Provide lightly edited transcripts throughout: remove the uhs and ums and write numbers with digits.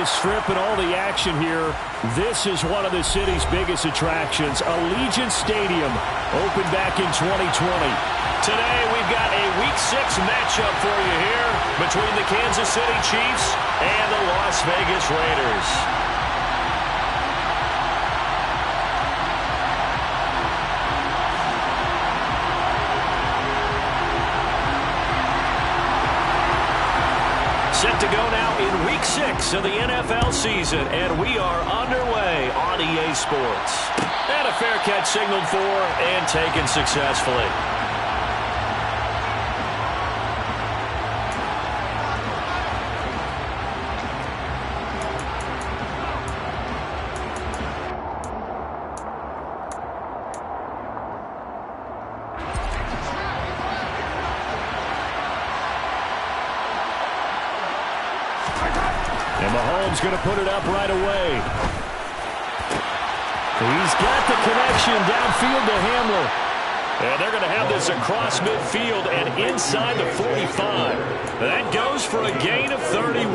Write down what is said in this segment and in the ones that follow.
the Strip and all the action here, this is one of the city's biggest attractions. Allegiant Stadium opened back in 2020. Today we've got a Week 6 matchup for you here between the Kansas City Chiefs and the Las Vegas Raiders. Set to go now in Week 6 of the NFL season, and we are underway on EA Sports. And a fair catch signaled for and taken successfully. And Mahomes going to put it up right away. He's got the connection downfield to Hamler. And they're going to have this across midfield and inside the 45. That goes for a gain of 31.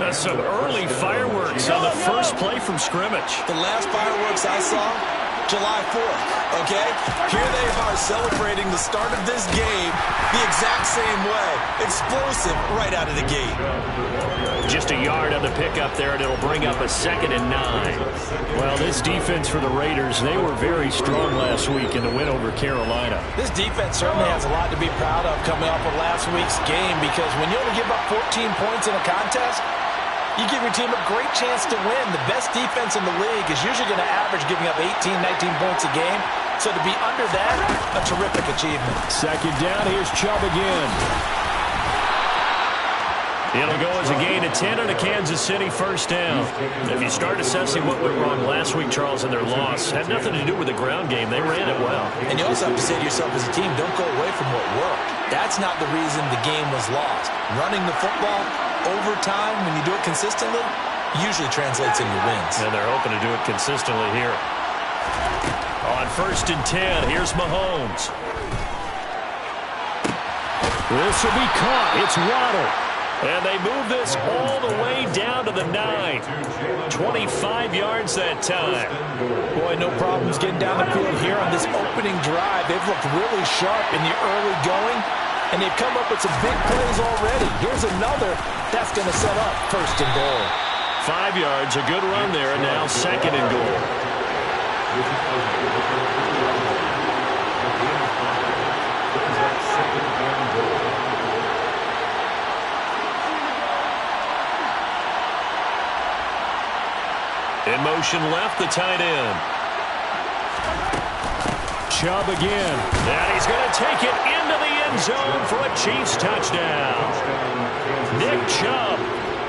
That's some early fireworks on the first play from scrimmage. The last fireworks I saw, July 4th, okay? Here they are celebrating the start of this game the exact same way. Explosive right out of the gate. Just a yard on the pickup there, and it'll bring up a 2nd and 9. Well, this defense for the Raiders, they were very strong last week in the win over Carolina. This defense certainly has a lot to be proud of coming off of last week's game, because when you only give up 14 points in a contest, you give your team a great chance to win. The best defense in the league is usually going to average giving up 18, 19 points a game. So to be under that, a terrific achievement. 2nd down, here's Chubb again. It'll go as a gain of 10 on a Kansas City first down. If you start assessing what went wrong last week, Charles, in their loss, had nothing to do with the ground game. They ran it well. And you also have to say to yourself as a team, don't go away from what worked. That's not the reason the game was lost. Running the football over time, when you do it consistently, usually translates into wins. And they're hoping to do it consistently here. On 1st and 10, here's Mahomes. This will be caught. It's Waddle. And they move this all the way down to the 9. 25 yards that time. Boy, no problems getting down the field here on this opening drive. They've looked really sharp in the early going, and they've come up with some big plays already. Here's another. That's going to set up 1st and goal. 5 yards, a good run there, and now 2nd and goal. In motion left, the tight end. Chubb again. And he's going to take it into the end zone for a Chiefs touchdown. Nick Chubb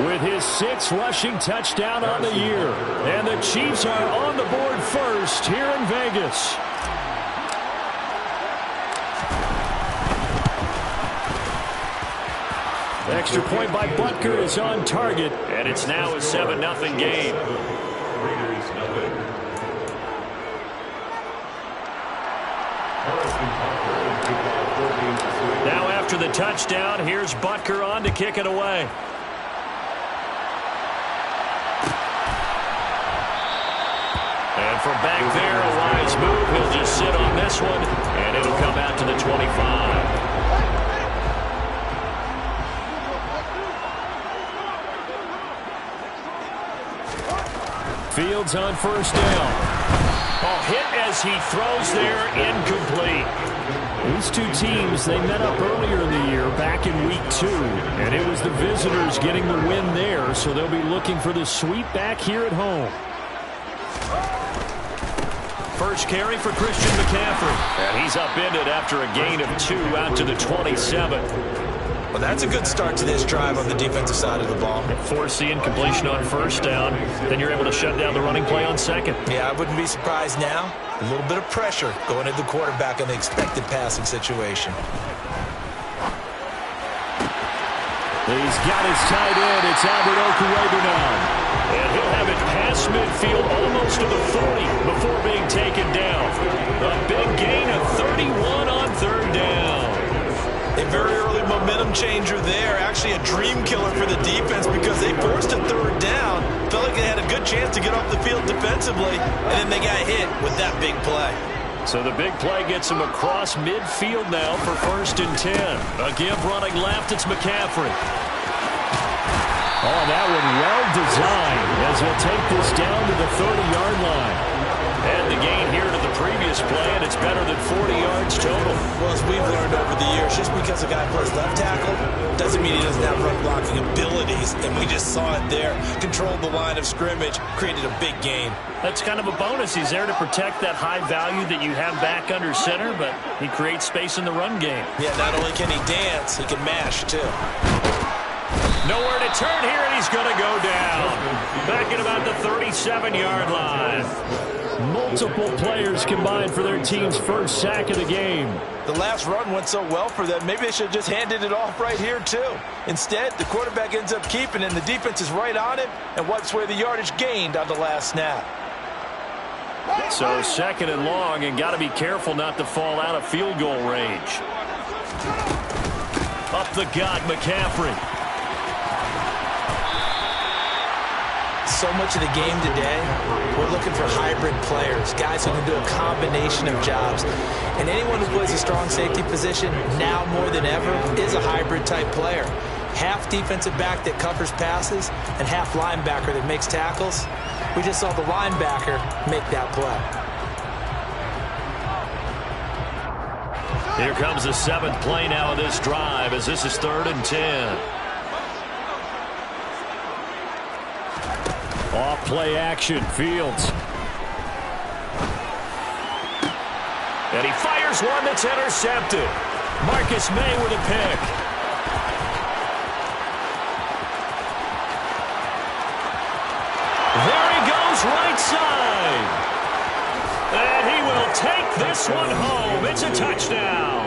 with his 6th rushing touchdown on the year. And the Chiefs are on the board first here in Vegas. Extra point by Butker is on target. And it's now a 7-0 game. Now after the touchdown, here's Butker on to kick it away. And from back there, a wise move. He'll just sit on this one, and it'll come out to the 25. Fields on 1st down. Oh, hit as he throws there, incomplete. These two teams, they met up earlier in the year, back in Week 2. And it was the visitors getting the win there, so they'll be looking for the sweep back here at home. First carry for Christian McCaffrey. And he's upended after a gain of 2 out to the 27. Well, that's a good start to this drive on the defensive side of the ball. Force the incompletion on 1st down. Then you're able to shut down the running play on 2nd. Yeah, I wouldn't be surprised now. A little bit of pressure going at the quarterback in the expected passing situation. He's got his tight end. It's Albert Okuwebe now. And he'll have it past midfield almost to the 40 before being taken down. A big gain of 31 on 3rd down. A very early momentum changer there. Actually a dream killer for the defense because they forced a 3rd get off the field defensively, and then they got hit with that big play. So the big play gets him across midfield now for 1st and 10. A give running left, it's McCaffrey. Oh, that one well designed as he'll take this down to the 30-yard line. And the gain here to the previous play, and it's better than 40 yards total. Well, as we've learned over the years, just because a guy plays left tackle doesn't mean he doesn't have run blocking abilities, and we just saw it there. Controlled the line of scrimmage, created a big gain. That's kind of a bonus. He's there to protect that high value that you have back under center, but he creates space in the run game. Yeah, not only can he dance, he can mash, too. Nowhere to turn here, and he's going to go down. Back at about the 37-yard line. Multiple players combined for their team's first sack of the game. The last run went so well for them, maybe they should have just handed it off right here, too. Instead, the quarterback ends up keeping it, and the defense is right on him and wipes away the yardage gained on the last snap. So 2nd and long, and got to be careful not to fall out of field goal range. Up the gut, McCaffrey. So much of the game today, we're looking for hybrid players, guys who can do a combination of jobs. And anyone who plays a strong safety position, now more than ever, is a hybrid-type player. Half defensive back that covers passes and half linebacker that makes tackles. We just saw the linebacker make that play. Here comes the 7th play now of this drive as this is 3rd and 10. Off play action, Fields. And he fires one that's intercepted. Marcus May with a pick. There he goes, right side. And he will take this one home. It's a touchdown.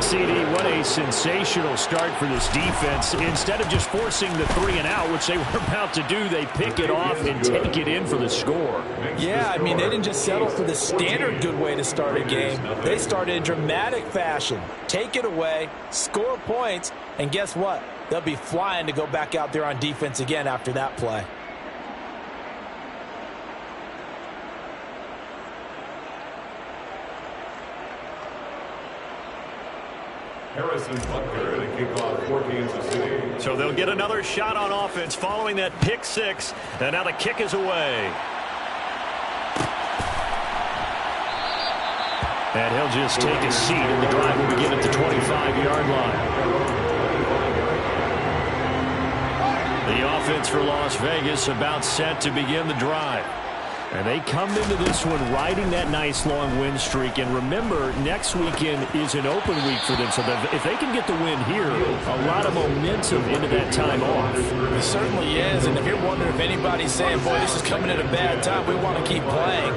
CD, what a sensational start for this defense. Instead of just forcing the 3-and-out, which they were about to do, they pick it off and take it in for the score. Yeah, I mean, they didn't just settle for the standard good way to start a game. They started in dramatic fashion. Take it away, score points, and guess what? They'll be flying to go back out there on defense again after that play. So they'll get another shot on offense following that pick 6. And now the kick is away. And he'll just take a seat, and the drive will begin at the 25-yard line. The offense for Las Vegas about set to begin the drive. And they come into this one riding that nice long win streak. And remember, next weekend is an open week for them. So that if they can get the win here, a lot of momentum into that time off. It certainly is. And if you're wondering if anybody's saying, boy, this is coming at a bad time, we want to keep playing,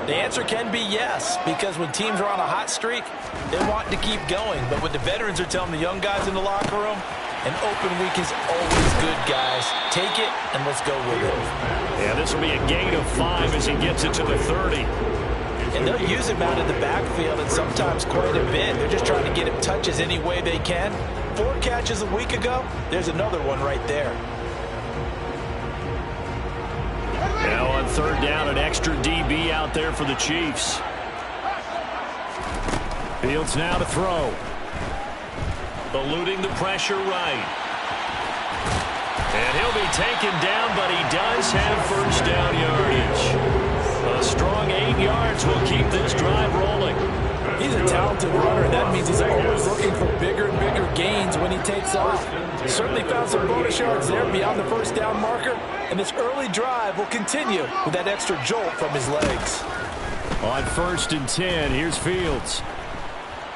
the answer can be yes. Because when teams are on a hot streak, they want to keep going. But what the veterans are telling the young guys in the locker room, an open week is always good, guys. Take it, and let's go with it. Yeah, this will be a gain of 5 as he gets it to the 30. And they'll use him out of the backfield, and sometimes quite a bit. They're just trying to get him touches any way they can. 4 catches a week ago, there's another one right there. Now on 3rd down, an extra DB out there for the Chiefs. Fields now to throw. Eluding the pressure right. And he'll be taken down, but he does have 1st down yardage. A strong 8 yards will keep this drive rolling. He's a talented runner. That means he's always looking for bigger and bigger gains when he takes off. Certainly found some bonus yards there beyond the 1st down marker. And this early drive will continue with that extra jolt from his legs. On 1st and 10, here's Fields.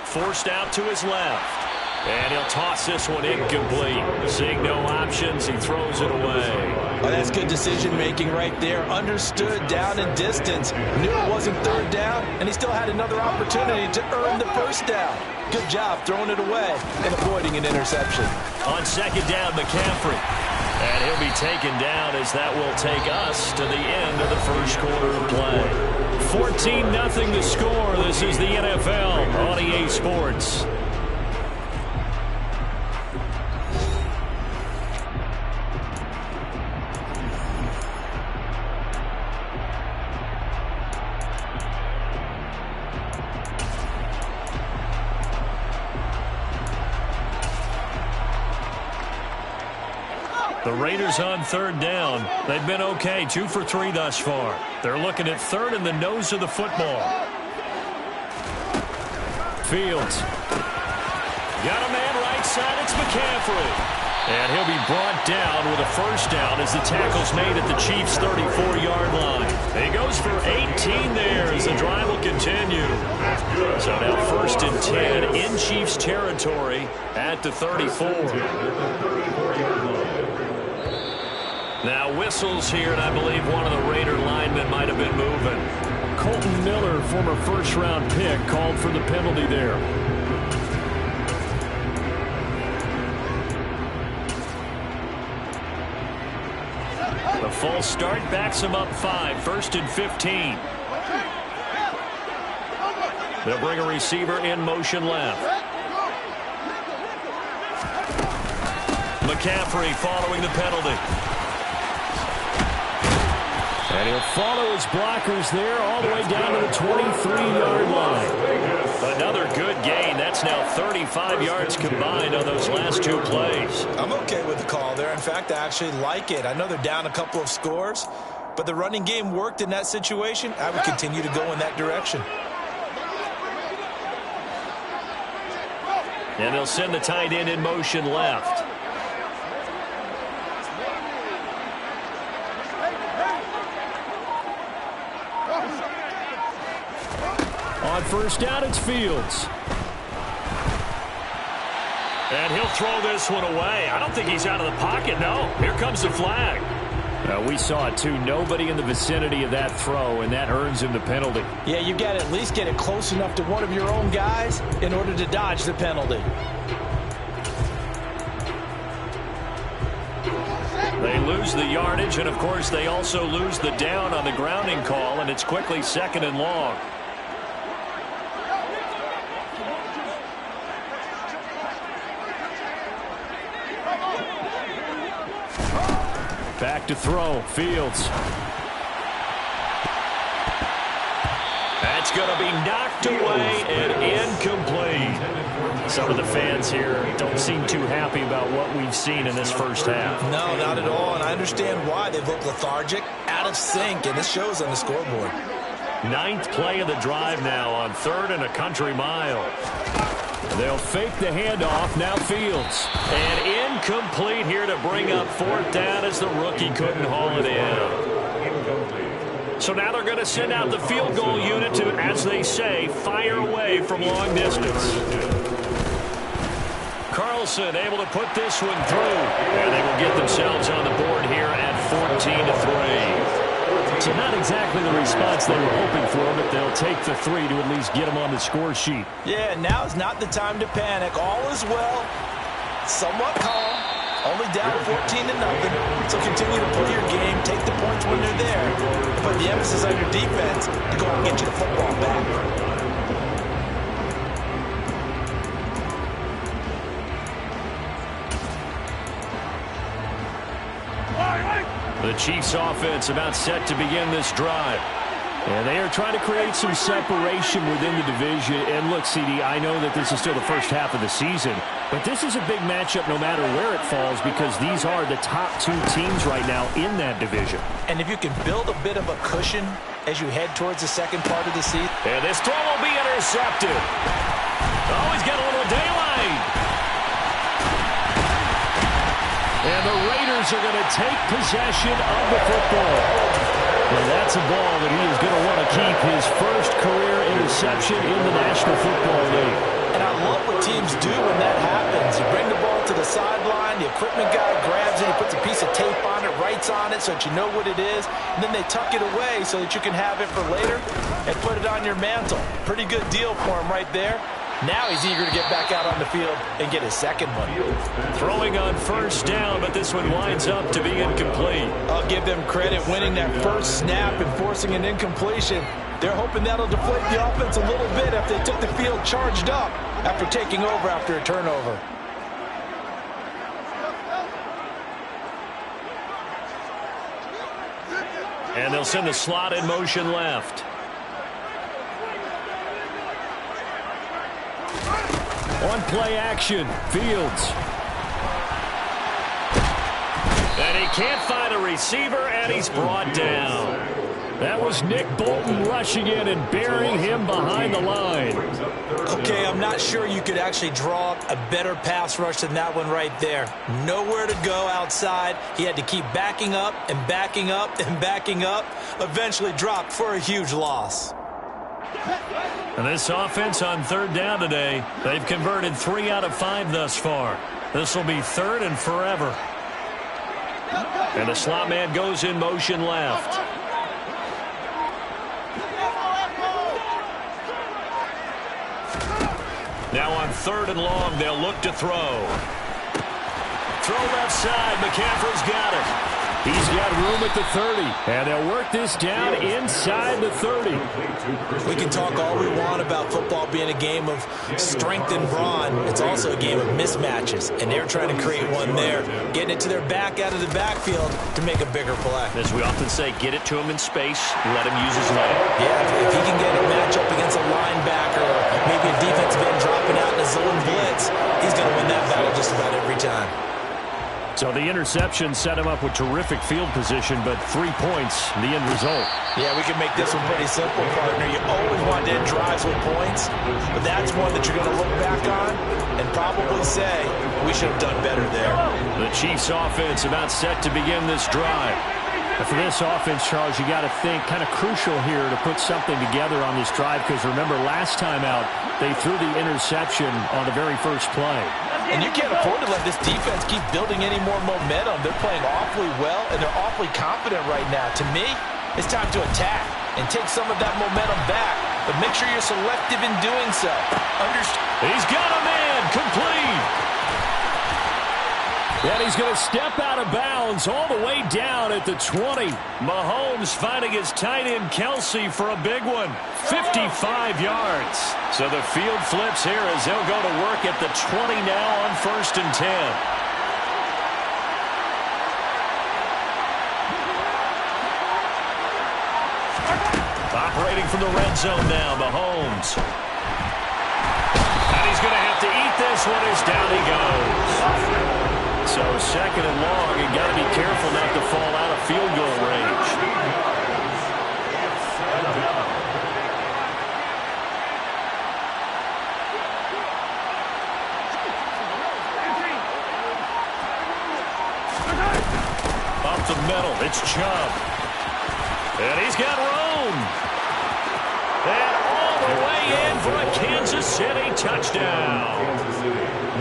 Forced out to his left. And he'll toss this one incomplete. Seeing no options, he throws it away. Oh, that's good decision-making right there. Understood down and distance. Knew it wasn't 3rd down, and he still had another opportunity to earn the 1st down. Good job throwing it away and avoiding an interception. On 2nd down, McCaffrey. And he'll be taken down as that will take us to the end of the 1st quarter of play. 14-0 the score. This is the NFL on EA Sports. The Raiders on third down. They've been okay, 2 for 3 thus far. They're looking at third in the nose of the football. Fields. Got a man right side. It's McCaffrey. And he'll be brought down with a first down as the tackle's made at the Chiefs' 34-yard line. He goes for 18 there as the drive will continue. So now first and 10 in Chiefs territory at the 34. Now whistles here, and I believe one of the Raider linemen might have been moving. Colton Miller, former first-round pick, called for the penalty there. The false start backs him up 5, first and 15. They'll bring a receiver in motion left. McCaffrey following the penalty. And he'll follow his blockers there all the way down to the 23-yard line. Another good gain. That's now 35 yards combined on those last 2 plays. I'm okay with the call there. In fact, I actually like it. I know they're down a couple of scores, but the running game worked in that situation. I would continue to go in that direction. And they'll send the tight end in motion left. On first down, it's Fields. And he'll throw this one away. I don't think he's out of the pocket, no. Here comes the flag. We saw it, too. Nobody in the vicinity of that throw, and that earns him the penalty. Yeah, you've got to at least get it close enough to one of your own guys in order to dodge the penalty. They lose the yardage, and, of course, they also lose the down on the grounding call, and it's quickly second and long. Back to throw. Fields. That's going to be knocked away and incomplete. Some of the fans here don't seem too happy about what we've seen in this first half. No, not at all, and I understand why. They've looked lethargic, out of sync, and it shows on the scoreboard. 9th play of the drive now on 3rd and a country mile. They'll fake the handoff. Now Fields. And incomplete here to bring up 4th down as the rookie couldn't haul it in. So now they're going to send out the field goal unit to, as they say, fire away from long distance. Carlson able to put this one through. And they will get themselves on the board here at 14-3. So not exactly the response they were hoping for, but they'll take the 3 to at least get them on the score sheet. Yeah, now is not the time to panic. All is well. Somewhat calm. Only down 14-0. So continue to play your game. Take the points when they're there. Put the emphasis on your defense to go and get you the football back. The Chiefs offense about set to begin this drive. And they are trying to create some separation within the division. And look, CD, I know that this is still the first half of the season, but this is a big matchup no matter where it falls because these are the top 2 teams right now in that division. And if you can build a bit of a cushion as you head towards the second part of the season. And this throw will be intercepted. Oh, he's got a little daylight. And the Raiders are going to take possession of the football. And that's a ball that he is going to want to keep, his first career interception in the National Football League. And I love what teams do when that happens. You bring the ball to the sideline, the equipment guy grabs it, he puts a piece of tape on it, writes on it so that you know what it is, and then they tuck it away so that you can have it for later and put it on your mantle. Pretty good deal for him right there. Now he's eager to get back out on the field and get his second one. Throwing on first down, but this one winds up to be incomplete. I'll give them credit winning that first snap and forcing an incompletion. They're hoping that'll deflate the offense a little bit after they took the field charged up after taking over after a turnover. And they'll send the slot in motion left. On play action, Fields. He can't find a receiver, and he's brought down. That was Nick Bolton rushing in and burying him behind the line. Okay, I'm not sure you could actually draw up a better pass rush than that one right there. Nowhere to go outside. He had to keep backing up and backing up and backing up. Eventually dropped for a huge loss. And this offense on third down today, they've converted 3 out of 5 thus far. This will be third and forever. And the slot man goes in motion left. Now on third and long, they'll look to throw. Throw left side. McCaffrey's got it. He's got room at the 30, and they'll work this down inside the 30. We can talk all we want about football being a game of strength and brawn. It's also a game of mismatches, and they're trying to create one there, getting it to their back out of the backfield to make a bigger play. As we often say, get it to him in space, let him use his leg. Yeah, if he can get a matchup against a linebacker or maybe a defensive end dropping out in a zone blitz, he's going to win that battle just about every time. So the interception set him up with terrific field position, but 3 points, the end result. Yeah, we can make this one pretty simple, partner. You always want to end drives with points, but that's one that you're going to look back on and probably say, we should have done better there. The Chiefs offense about set to begin this drive. And for this offense, Charles, you got to think kind of crucial here to put something together on this drive, because remember last time out, they threw the interception on the very first play. And you can't afford to let this defense keep building any more momentum. They're playing awfully well, and they're awfully confident right now. To me, it's time to attack and take some of that momentum back. But make sure you're selective in doing so. He's got a man complete. And he's going to step out of bounds all the way down at the 20. Mahomes finding his tight end Kelsey for a big one. 55 yards. So the field flips here as they'll go to work at the 20 now on 1st and 10. Operating from the red zone now, Mahomes. And he's going to have to eat this one as down he goes. So 2nd and long, you got to be careful not to fall out of field goal range. Up the middle, it's Chubb. And he's got room. And all the way in for a Kansas City touchdown.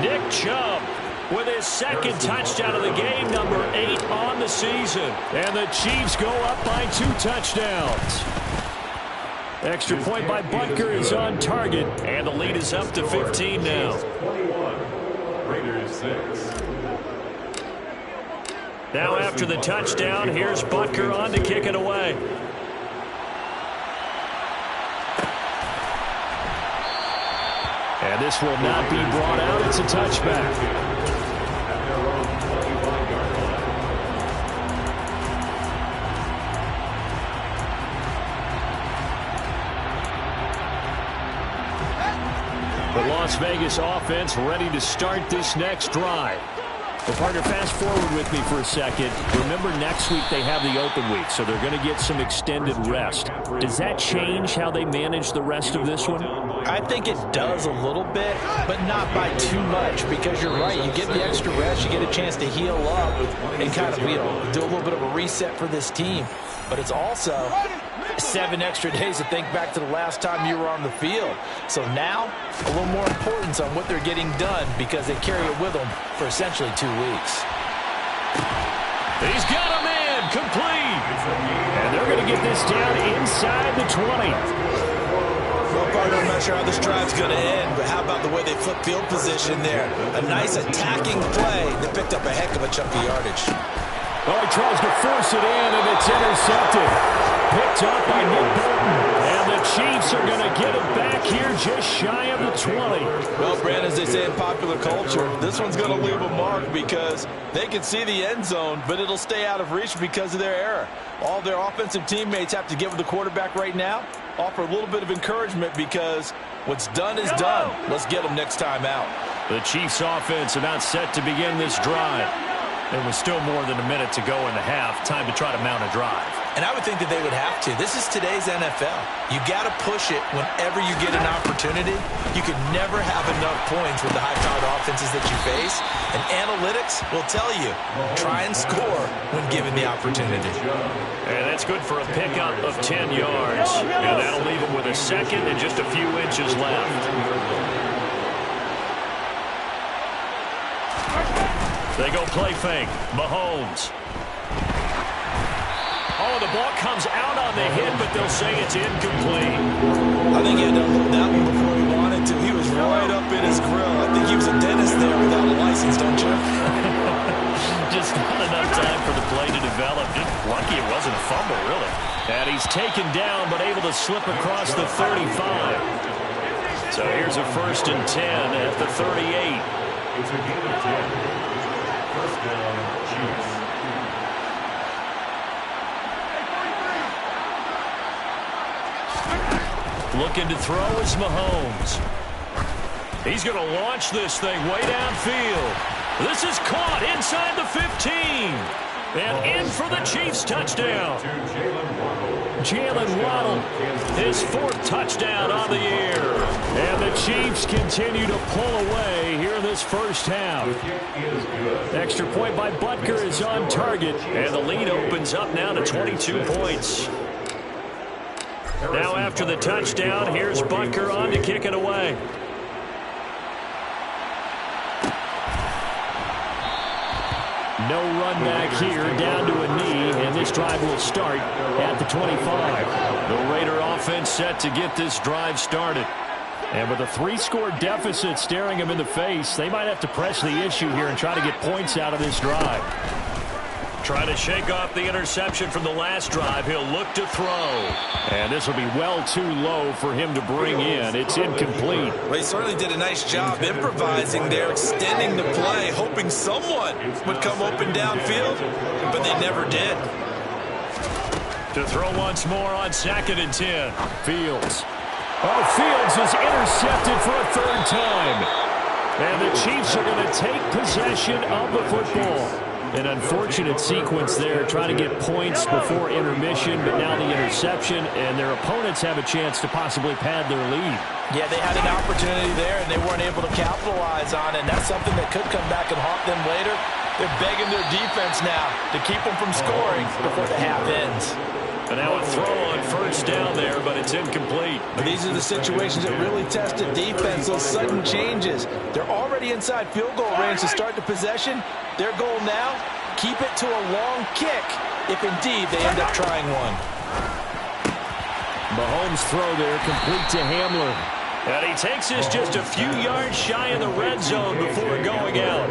Nick Chubb with his 2nd touchdown of the game, number 8 on the season. And the Chiefs go up by 2 touchdowns. Extra point by Butker is on target. And the lead is up to 15 now. Now after the touchdown, here's Butker on to kick it away. And this will not be brought out. It's a touchback. The Las Vegas offense ready to start this next drive. Well, partner, fast forward with me for a second. Remember, next week they have the open week, so they're going to get some extended rest. Does that change how they manage the rest of this one? I think it does a little bit, but not by too much, because you're right. You get the extra rest, you get a chance to heal up and kind of, do a little bit of a reset for this team. But it's also 7 extra days to think back to the last time you were on the field. So now, a little more importance on what they're getting done, because they carry it with them for essentially 2 weeks. He's got a man complete. And they're going to get this down inside the 20. Well, partner, I'm not sure how this drive's going to end, but how about the way they flip field position there? A nice attacking play that picked up a heck of a chunk of yardage. Oh, he tries to force it in, and it's intercepted. Picked up by Nick Bolton. And the Chiefs are going to get it back here just shy of the 20. Well, Brandon, as they say in popular culture, this one's going to leave a mark because they can see the end zone, but it'll stay out of reach because of their error. All their offensive teammates have to give the quarterback right now, offer a little bit of encouragement, because what's done is done. Let's get them next time out. The Chiefs offense about set to begin this drive. And with still more than a minute to go in the half, time to try to mount a drive. And I would think that they would have to. This is today's NFL. You got to push it whenever you get an opportunity. You can never have enough points with the high-powered offenses that you face. And analytics will tell you, try and score when given the opportunity. And that's good for a pickup of 10 yards. And that'll leave them with a second and just a few inches left. They go play fake. Mahomes. Oh, the ball comes out on the hit, but they'll say it's incomplete. I think he had to unload that one before he wanted to. He was right up in his grill. I think he was a dentist there without a license, don't you? Just not enough time for the play to develop. Just lucky it wasn't a fumble, really. And he's taken down, but able to slip across the 35. So here's a 1st and 10 at the 38. It's a game of 10. First down, Chiefs. Looking to throw is Mahomes. He's going to launch this thing way downfield. This is caught inside the 15. And in for the Chiefs touchdown. Jalen Waddle, his 4th touchdown on the year. And the Chiefs continue to pull away here in this first half. Extra point by Butker is on target. And the lead opens up now to 22 points. Now after the touchdown, here's Butker on to kick it away. No run back here, down to a knee, and this drive will start at the 25. The Raider offense set to get this drive started. And with a 3-score deficit staring them in the face, they might have to press the issue here and try to get points out of this drive. Trying to shake off the interception from the last drive. He'll look to throw. And this will be well too low for him to bring in. It's incomplete. Well, he certainly did a nice job improvising there, extending the play, hoping someone would come open downfield, but they never did. To throw once more on 2nd and 10. Fields. Oh, Fields is intercepted for a 3rd time. And the Chiefs are going to take possession of the football. An unfortunate sequence there, trying to get points before intermission, but now the interception, and their opponents have a chance to possibly pad their lead. Yeah, they had an opportunity there, and they weren't able to capitalize on it, and that's something that could come back and haunt them later. They're begging their defense now to keep them from scoring before the half ends. And now a throw on 1st down there, but it's incomplete. But these are the situations that really test a defense, those sudden changes. They're already inside field goal range to start the possession. Their goal now, keep it to a long kick, if indeed they end up trying one. Mahomes' throw there, complete to Hamler. And he takes this just a few yards shy of the red zone before going out.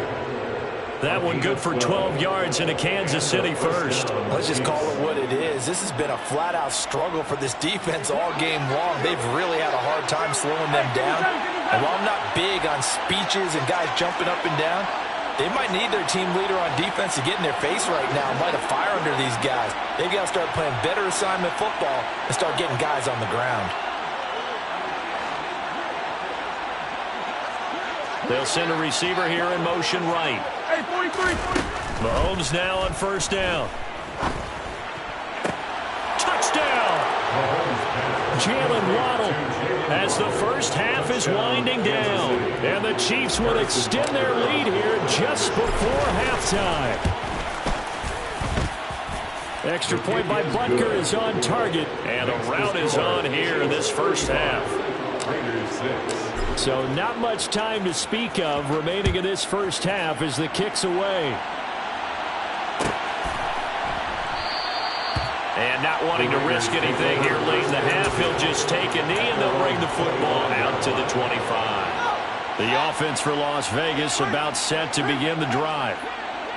That one good for 12 yards into Kansas City first. Let's just call it what it is. This has been a flat-out struggle for this defense all game long. They've really had a hard time slowing them down. And while I'm not big on speeches and guys jumping up and down, they might need their team leader on defense to get in their face right now and light a fire under these guys. They've got to start playing better assignment football and start getting guys on the ground. They'll send a receiver here in motion right. Hey, 43. Mahomes now on 1st down. Touchdown! Jalen Waddle as the first half is winding down. And the Chiefs will extend their lead here just before halftime. Extra point by Butker is on target. And a rout is on here in this first half. So not much time to speak of remaining in this first half as the kick's away. And not wanting to risk anything here late in the half, he'll just take a knee and they'll bring the football out to the 25. The offense for Las Vegas about set to begin the drive.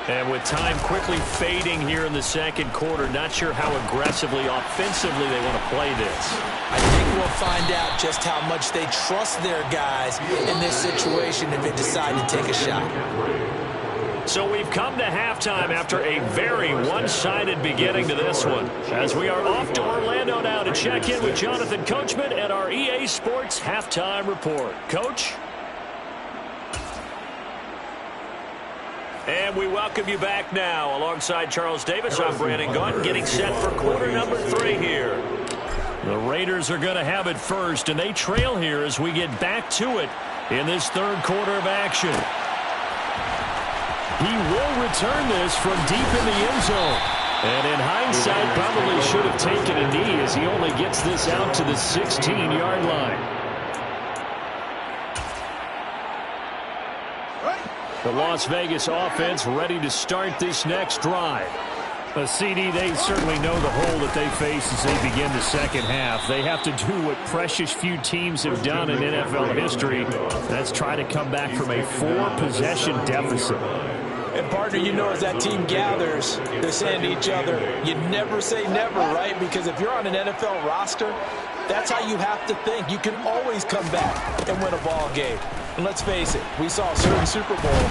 And with time quickly fading here in the 2nd quarter, not sure how aggressively, offensively they want to play this. I think we'll find out just how much they trust their guys in this situation if they decide to take a shot. So we've come to halftime after a very one-sided beginning to this one. As we are off to Orlando now to check in with Jonathan Coachman at our EA Sports Halftime Report. Coach? And we welcome you back now. Alongside Charles Davis, I'm Brandon Gaudin, getting set for quarter number 3 here. The Raiders are going to have it first, and they trail here as we get back to it in this third quarter of action. He will return this from deep in the end zone. And in hindsight, probably should have taken a knee as he only gets this out to the 16-yard line. The Las Vegas offense ready to start this next drive. A CD, they certainly know the hole that they face as they begin the second half. They have to do what precious few teams have done in NFL history. That's try to come back from a 4-possession deficit. And, partner, you know as that team gathers, they're saying to each other, you never say never, right? Because if you're on an NFL roster, that's how you have to think. You can always come back and win a ball game. And let's face it, we saw a certain Super Bowl,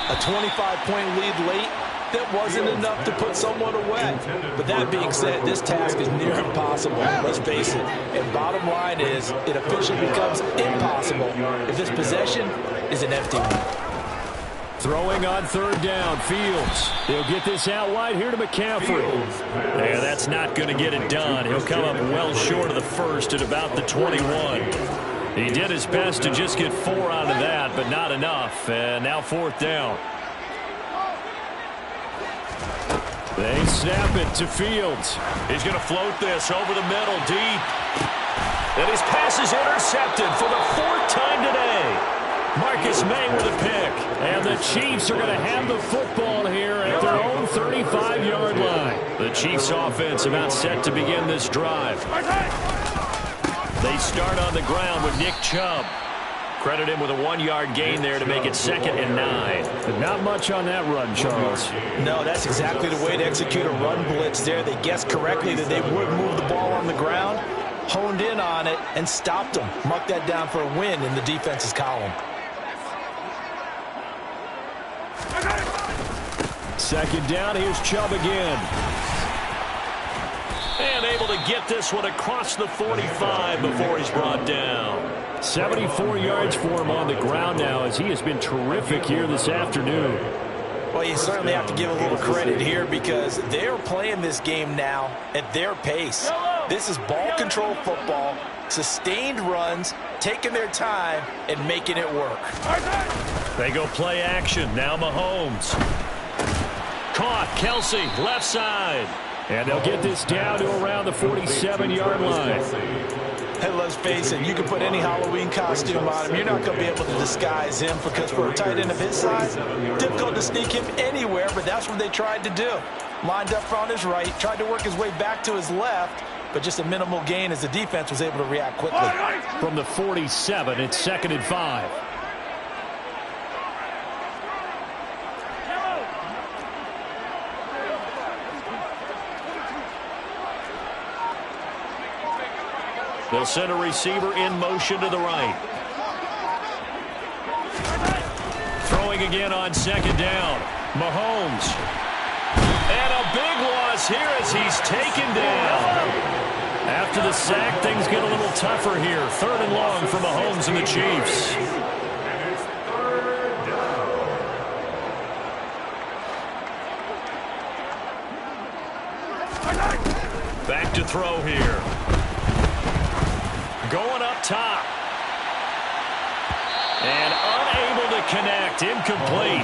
a 25-point lead late, that wasn't enough to put someone away. But that being said, this task is near impossible. Let's face it. And bottom line is, it officially becomes impossible if this possession is an empty one. Throwing on third down, Fields. He'll get this out wide here to McCaffrey. Yeah, that's not going to get it done. He'll come up well short of the first at about the 21. He did his best to just get 4 out of that, but not enough. And now fourth down. They snap it to Fields. He's going to float this over the middle, deep. And his pass is intercepted for the 4th time today. Marcus May with a pick. And the Chiefs are going to have the football here at their own 35-yard line. The Chiefs offense about set to begin this drive. They start on the ground with Nick Chubb. Credit him with a 1-yard gain there to make it 2nd and 9. But not much on that run, Charles. No, that's exactly the way to execute a run blitz there. They guessed correctly that they would move the ball on the ground, honed in on it, and stopped them. Mark that down for a win in the defense's column. Second down, here's Chubb again. And able to get this one across the 45 before he's brought down. 74 yards for him on the ground now as he has been terrific here this afternoon. Well, you certainly have to give a little credit here because they're playing this game now at their pace. This is ball control football, sustained runs, taking their time, and making it work. They go play action. Now Mahomes. Caught. Kelsey, left side. And they'll get this down to around the 47-yard line. Hey, let's face it, you can put any Halloween costume on him. You're not going to be able to disguise him because for a tight end of his size, difficult to sneak him anywhere, but that's what they tried to do. Lined up on his right, tried to work his way back to his left, but just a minimal gain as the defense was able to react quickly. From the 47, it's 2nd and 5. They'll send a receiver in motion to the right. Throwing again on 2nd down. Mahomes. And a big loss here as he's taken down. After the sack, things get a little tougher here. 3rd and long for Mahomes and the Chiefs. Back to throw here. Going up top. And unable to connect. Incomplete.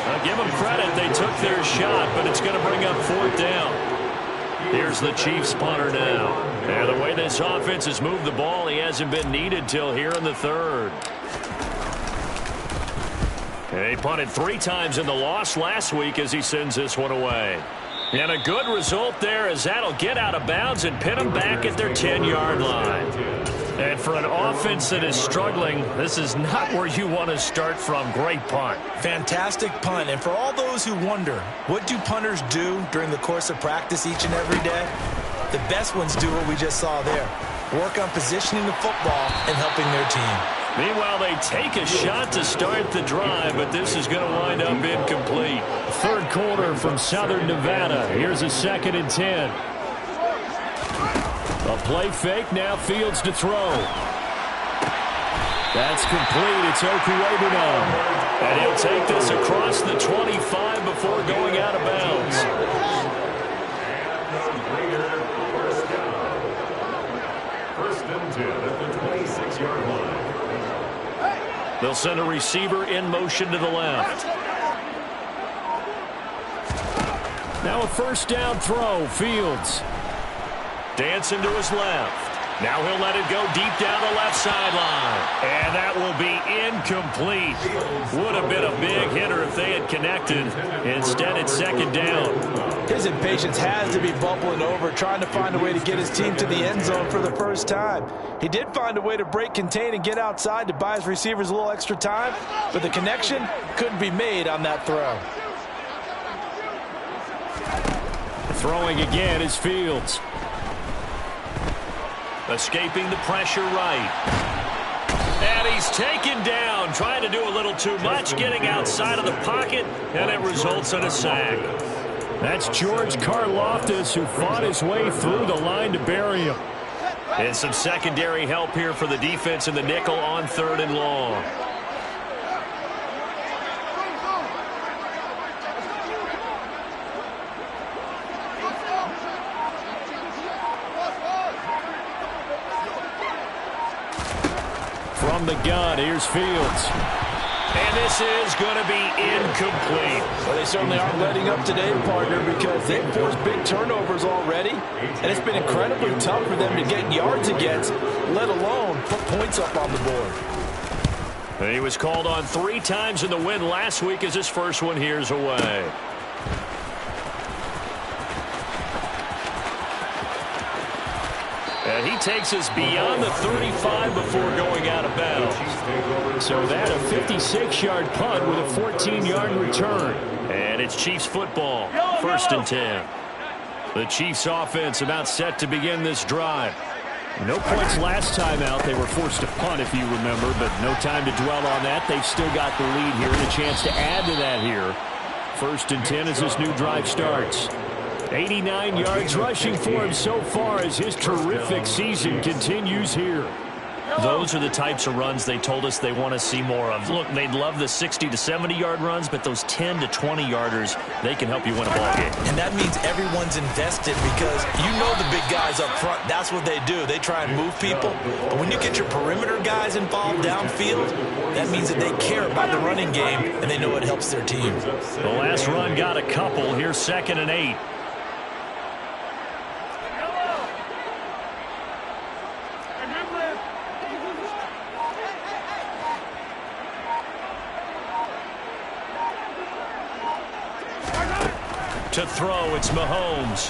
I'll give them credit. They took their shot, but it's going to bring up 4th down. Here's the Chiefs punter now. And the way this offense has moved the ball, he hasn't been needed till here in the 3rd. And he punted 3 times in the loss last week as he sends this one away. And a good result there as that'll get out of bounds and pin them back at their 10-yard line. And for an offense that is struggling, this is not where you want to start from. Great punt. Fantastic punt. And for all those who wonder, what do punters do during the course of practice each and every day? The best ones do what we just saw there. Work on positioning the football and helping their team. Meanwhile, they take a shot to start the drive, but this is going to wind up incomplete. 3rd quarter from Southern Nevada. Here's a 2nd and 10. A play fake, now Fields to throw. That's complete. It's Okuegbunam. And he'll take this across the 25 before going out of bounds. First and 10 at the 26-yard line. They'll send a receiver in motion to the left. Now a first down throw. Fields. Dancing to his left. Now he'll let it go deep down the left sideline. And that will be incomplete. Would have been a big hitter if they had connected. Instead, it's second down. His impatience has to be bubbling over, trying to find a way to get his team to the end zone for the first time. He did find a way to break contain and get outside to buy his receivers a little extra time, but the connection couldn't be made on that throw. Throwing again is Fields. Escaping the pressure right. And he's taken down, trying to do a little too much, getting outside of the pocket, and it results in a sack. That's George Karlaftis, who fought his way through the line to bury him. And some secondary help here for the defense in the nickel on 3rd and long. From the gun, here's Fields. And this is going to be incomplete. Well, they certainly aren't letting up today, partner, because they've forced big turnovers already, and it's been incredibly tough for them to get yards against, let alone put points up on the board. And he was called on 3 times in the win last week as his first one here's away. And he takes us beyond the 35 before going out of bounds. So that a 56-yard punt with a 14-yard return. And it's Chiefs football, 1st and 10. The Chiefs offense about set to begin this drive. No points last time out. They were forced to punt, if you remember, but no time to dwell on that. They've still got the lead here and a chance to add to that here. 1st and 10 as this new drive starts. 89 yards rushing for him so far as his terrific season continues here. Those are the types of runs they told us they want to see more of. Look, they'd love the 60 to 70-yard runs, but those 10 to 20-yarders, they can help you win a ball game. And that means everyone's invested because you know the big guys up front, that's what they do. They try and move people. But when you get your perimeter guys involved downfield, that means that they care about the running game, and they know it helps their team. The last run got a couple. Here's 2nd and 8. To throw, it's Mahomes.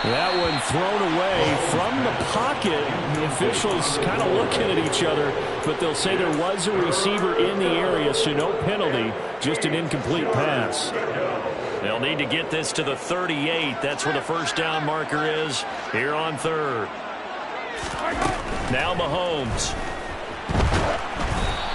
That one thrown away from the pocket. The officials kind of looking at each other, but they'll say there was a receiver in the area, so no penalty, just an incomplete pass. They'll need to get this to the 38. That's where the first down marker is here on 3rd. Now Mahomes.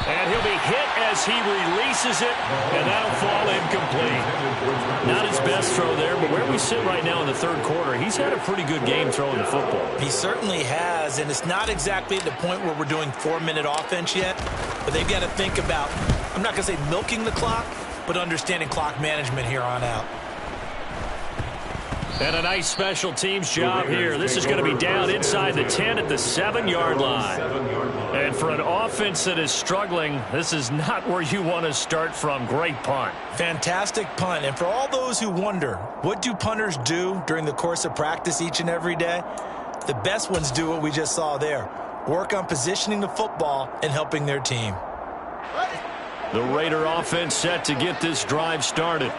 And he'll be hit as he releases it, and that'll fall incomplete. Not his best throw there, but where we sit right now in the 3rd quarter, he's had a pretty good game throwing the football. He certainly has, and it's not exactly at the point where we're doing 4-minute offense yet, but they've got to think about, I'm not going to say milking the clock, but understanding clock management here on out. And a nice special teams job here. This is going to be down inside the 10 at the 7-yard line. And for an offense that is struggling, this is not where you want to start from. Great punt. Fantastic punt. And for all those who wonder, what do punters do during the course of practice each and every day? The best ones do what we just saw there. Work on positioning the football and helping their team. The Raider offense set to get this drive started.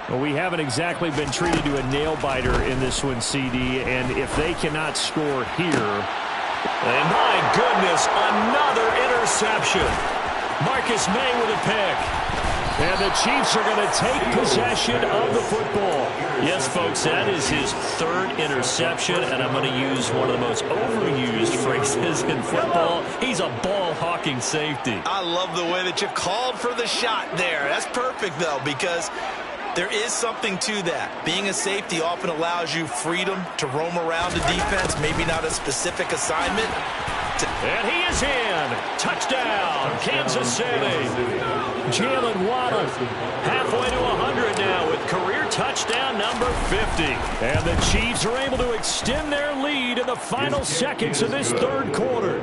Well, we haven't exactly been treated to a nail-biter in this one, CD, and if they cannot score here... And my goodness, another interception. Marcus May with a pick. And the Chiefs are going to take possession of the football. Yes, folks, that is his 3rd interception, and I'm going to use one of the most overused phrases in football. He's a ball-hawking safety. I love the way that you called for the shot there. That's perfect, though, because there is something to that. Being a safety often allows you freedom to roam around the defense, maybe not a specific assignment. And he is in. Touchdown, Kansas City. Jalen Waddle halfway to 100 now with career touchdown number 50. And the Chiefs are able to extend their lead in the final seconds of this third quarter.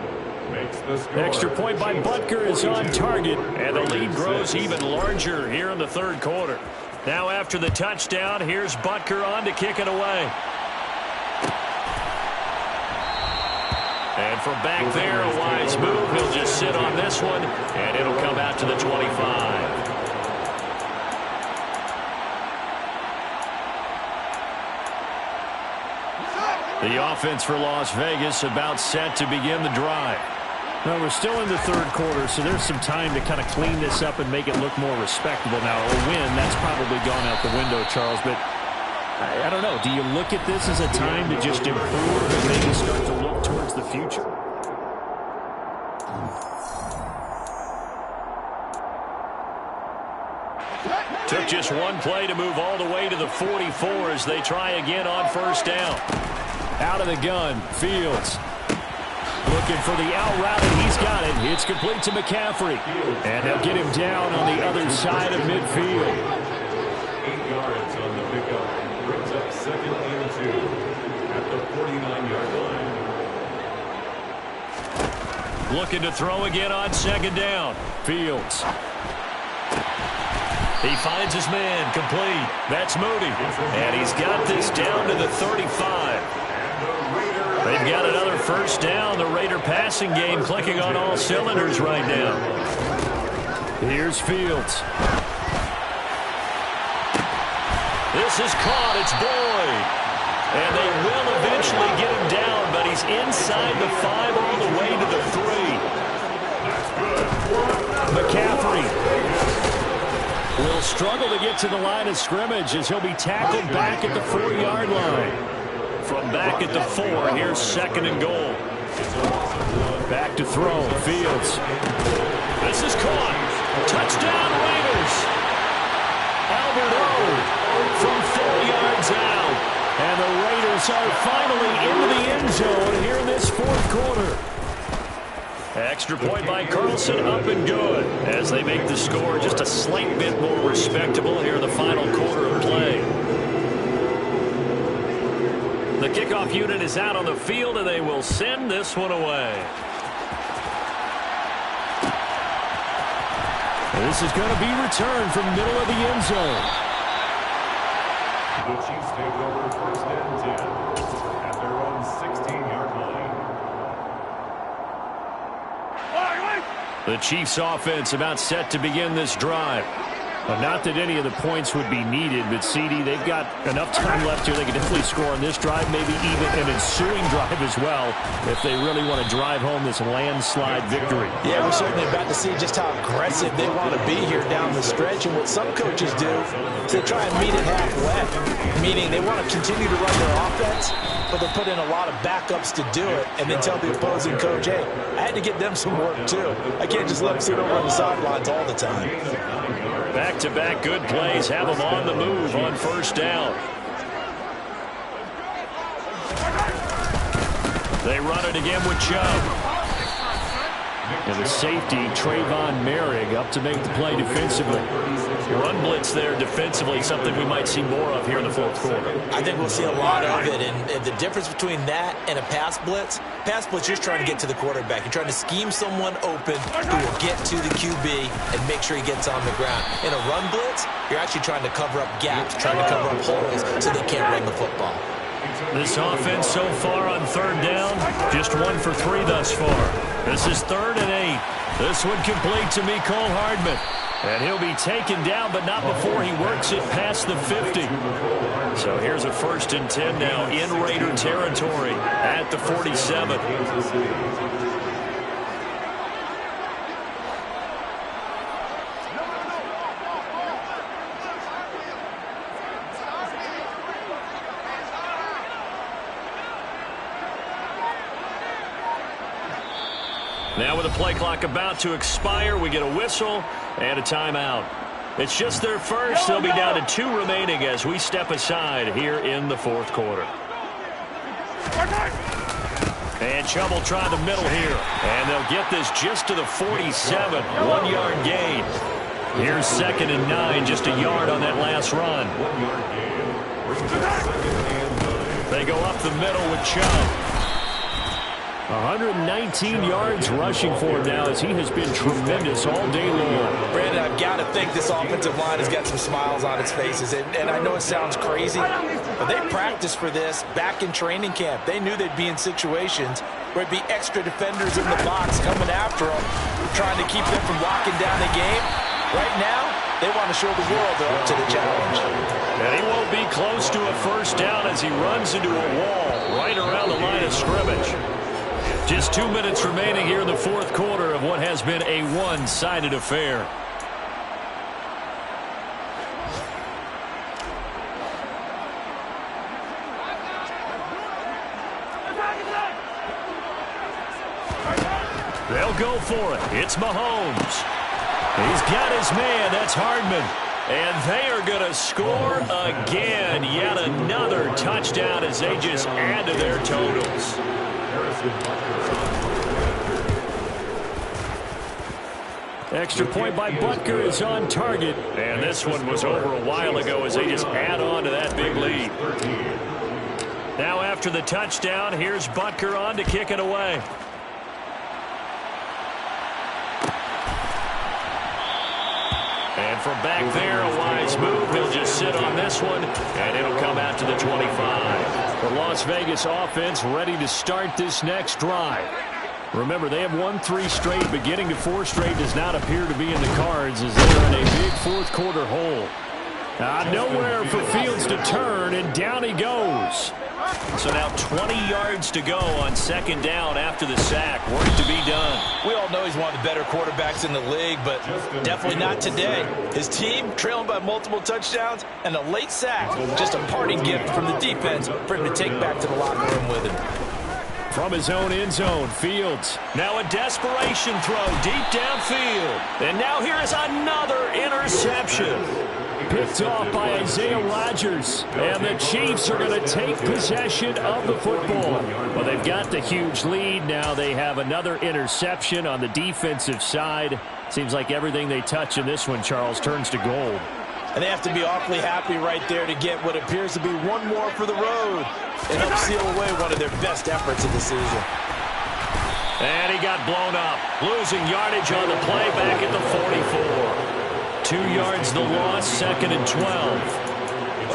Extra point by Butker is on target, and the lead grows even larger here in the third quarter. Now after the touchdown, here's Butker on to kick it away. And from back there, a wise move. He'll just sit on this one, and it'll come out to the 25. The offense for Las Vegas about set to begin the drive. Well, we're still in the third quarter, so there's some time to kind of clean this up and make it look more respectable. Now, a win, that's probably gone out the window, Charles, but I don't know. Do you look at this as a time to just improve and maybe start to look towards the future? Took just one play to move all the way to the 44 as they try again on first down. Out of the gun, Fields. Looking for the out route, and he's got it. It's complete to McCaffrey. And they'll get him down on the other side of midfield. 8 yards on the pickup. Brings up 2nd and 2 at the 49-yard line. Looking to throw again on second down. Fields. He finds his man, complete. That's Moody. And he's got this down to the 35. They've got another first down. The Raider passing game clicking on all cylinders right now. Here's Fields. This is caught. It's Boyd. And they will eventually get him down, but he's inside the 5 all the way to the 3. McCaffrey will struggle to get to the line of scrimmage as he'll be tackled back at the 4-yard line. From back at the 4, here's 2nd and goal. Back to throw, Fields. This is caught. Touchdown, Raiders. Albert O from 4 yards out. And the Raiders are finally into the end zone here in this fourth quarter. Extra point by Carlson, up and good. As they make the score just a slight bit more respectable here in the final quarter of play. The kickoff unit is out on the field, and they will send this one away. And this is going to be returned from middle of the end zone. The Chiefs take over 1st and 10 at their own 16-yard line. The Chiefs offense about set to begin this drive. Not that any of the points would be needed, but CD, they've got enough time left here. They can definitely score on this drive, maybe even an ensuing drive as well, if they really want to drive home this landslide victory. Yeah, we're certainly about to see just how aggressive they want to be here down the stretch. And what some coaches do is they try and meet it halfway, meaning they want to continue to run their offense, but they'll put in a lot of backups to do it and then tell the opposing coach, hey, I had to get them some work too. I can't just let them sit over on the sidelines all the time. Back-to-back good plays have them on the move on first down. They run it again with Chubb. And the safety, Trayvon Merrick, up to make the play defensively. Run blitz there defensively, something we might see more of here in the fourth quarter. I think we'll see a lot of it, and the difference between that and a pass blitz, you're just trying to get to the quarterback. You're trying to scheme someone open who will get to the QB and make sure he gets on the ground. In a run blitz, you're actually trying to cover up gaps, trying to cover up holes so they can't run the football. This offense so far on third down, just 1 for 3 thus far. This is 3rd and 8. This one complete to Mecole Hardman. And he'll be taken down, but not before he works it past the 50. So here's a 1st and 10 now in Raider territory at the 47. Now with the play clock about to expire, we get a whistle and a timeout. It's just their first. They'll be down to 2 remaining as we step aside here in the fourth quarter. And Chubb will try the middle here. And they'll get this just to the 47. 1 yard gain. Here's 2nd and 9, just a yard on that last run. They go up the middle with Chubb. 119 yards rushing for him now as he has been tremendous all day long. Brandon, I've got to think this offensive line has got some smiles on its faces. And I know it sounds crazy, but they practiced for this back in training camp. They knew they'd be in situations where it'd be extra defenders in the box coming after them, trying to keep them from locking down the game. Right now, they want to show the world they're up to the challenge. And he won't be close to a first down as he runs into a wall right around the line of scrimmage. Just 2 minutes remaining here in the fourth quarter of what has been a one-sided affair. They'll go for it. It's Mahomes. He's got his man. That's Hardman. And they are going to score again. Yet another touchdown as they just add to their totals. Extra point by Butker is on target. And this one was over a while ago as they just add on to that big lead. Now after the touchdown, here's Butker on to kick it away. And from back there, a wise move. He'll just sit on this one, and it'll come out to the 25. The Las Vegas offense ready to start this next drive. Remember, they have won 3 straight, but getting to 4 straight does not appear to be in the cards as they're in a big fourth quarter hole. Nowhere for Fields to turn, and down he goes. So now 20 yards to go on 2nd down after the sack. Work to be done. We all know he's one of the better quarterbacks in the league, but definitely not today. His team trailing by multiple touchdowns and a late sack. Just a parting gift from the defense for him to take back to the locker room with him. From his own end zone, Fields. Now a desperation throw deep downfield. And now here is another interception. Picked off by Isaiah Rodgers. And the Chiefs are going to take possession of the football. Well, they've got the huge lead. Now they have another interception on the defensive side. Seems like everything they touch in this one, Charles, turns to gold. And they have to be awfully happy right there to get what appears to be one more for the road. It helps seal away one of their best efforts of the season. And he got blown up. Losing yardage on the play back at the 44. 2 yards the loss, 2nd and 12.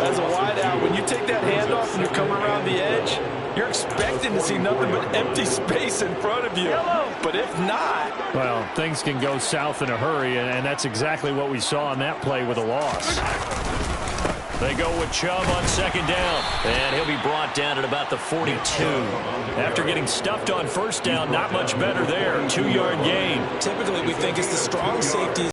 As a wideout, when you take that handoff and you're coming around the edge, you're expecting to see nothing but empty space in front of you. But if not... Well, things can go south in a hurry, and that's exactly what we saw on that play with a loss. They go with Chubb on 2nd down. And he'll be brought down at about the 42. After getting stuffed on 1st down, not much better there. 2-yard gain. Typically, we think it's the strong safety